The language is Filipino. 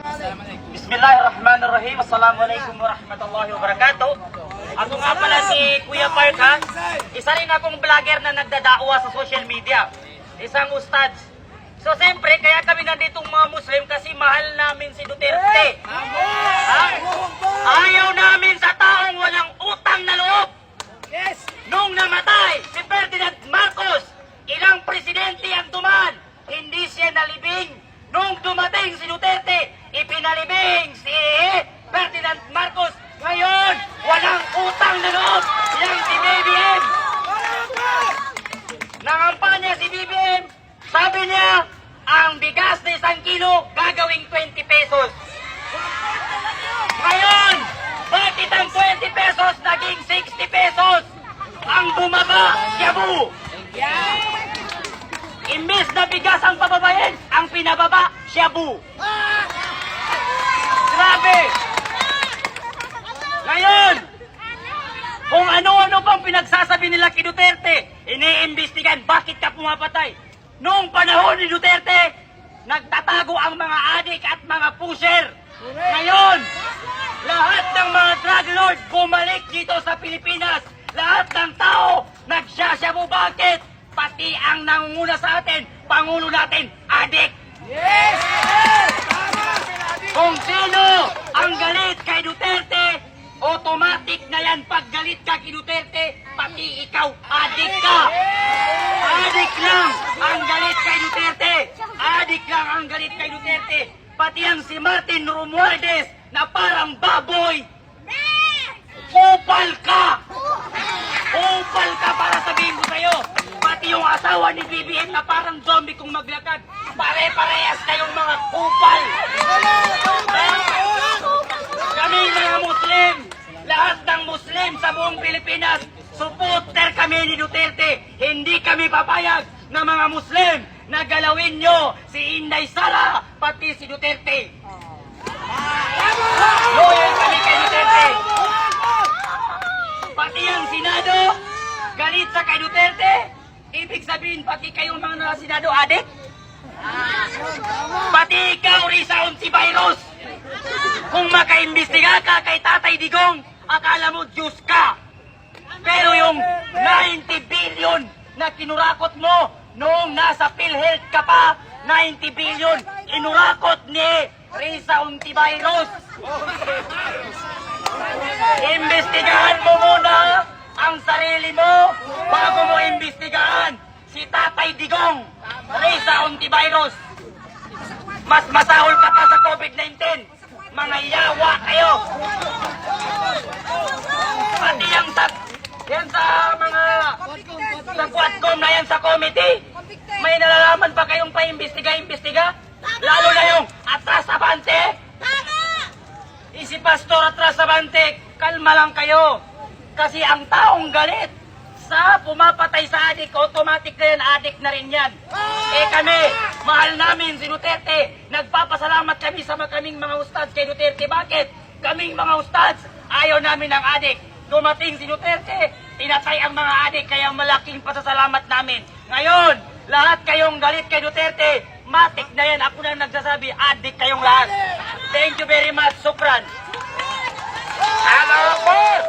Bismillahirrahmanirrahim. Assalamualaikum warahmatullahi wabarakatuh. Ako nga pala si Kuya Park, ha? Isa rin akong vlogger na nagdadawa sa social media. Isang ustads. So siyempre, kaya kami nanditong mga Muslim kasi mahal namin si Duterte. Ha? Ayaw namin sa taong walang utang na loob. Nung namatay si Ferdinand Marcos, ilang presidente ang duman, hindi siya nalibing. Nung dumating si Duterte, ipinalibing si Ferdinand Marcos. Ngayon, walang utang na loob. Yang si BBM. Nangampanya si BBM. Sabi niya, ang bigas na 1 kilo gagawing 20 pesos. Ngayon, bakit ang 20 pesos naging 60 pesos? Ang bumaba, Shabu. Imbis na bigas ang pababayin, ang pinababa, Shabu. Grabe! Ngayon, kung ano-ano pang pinagsasabi nila kay Duterte, iniimbestigan bakit ka pumapatay. Noong panahon ni Duterte, nagtatago ang mga adik at mga pusher. Ngayon, lahat ng mga drug lord bumalik dito sa Pilipinas. Lahat ng tao nagsasyabu. Bakit? Pati ang nangunguna sa atin, Pangulo natin, adik. Kung sino ang galit kay Duterte, automatic na yan. Pag galit ka kay Duterte, pati ikaw, adik ka. Adik lang ang galit kay Duterte. Adik lang ang galit kay Duterte. Pati ang si Martin Romualdez na parang baboy. Kupal ka! Kupal ka para sabihin ko sa'yo. Pati yung asawa ni BBM na parang zombie kung maglakad. Pare-parehas kayong mga kupal. Kami mga Muslim, lahat ng Muslim sa buong Pilipinas, supporter kami ni Duterte. Hindi kami papayag na mga Muslim na galawin nyo si Inday Sara, pati si Duterte. Loyal kami kay Duterte. Pati ang Senado, galit sa kay Duterte. Ibig sabihin, pati kayong mga nasa Senado, adik? Pati ikaw, Risa Ontiveros. Kung makaimbestiga ka kay Tatay Digong, akala mo Diyos ka. Pero yung 90 billion na kinurakot mo noong nasa PhilHealth ka pa, 90 billion, inurakot ni Risa Ontiveros. Imbestigahan mo muna ang sarili mo bago mo imbestigahan si Tatay Digong, Risa Ontiveros. Mas masahol ka pa sa COVID-19. Mga yawa kayo. Pati yan sa mga sa Quadcom na yan sa committee. May nalalaman pa kayong pa-imbestiga? Lalo na yung Atras Abante. Si Pastor Atras Abante, kalma lang kayo. Kasi ang taong galit sa pumapatay sa adik, automatic na yan, adik na rin yan. Eh kami, mahal namin si Duterte. Nagpapasalamat kami sa kaming mga ustads kay Duterte. Bakit? Kaming mga ustads, ayaw namin ng adik. Dumating si Duterte, tinatay ang mga adik, kaya malaking pasasalamat namin. Ngayon, lahat kayong galit kay Duterte, matik na yan. Ako na nagsasabi, adik kayong lahat. Thank you very much, Sukran. Hello, boss!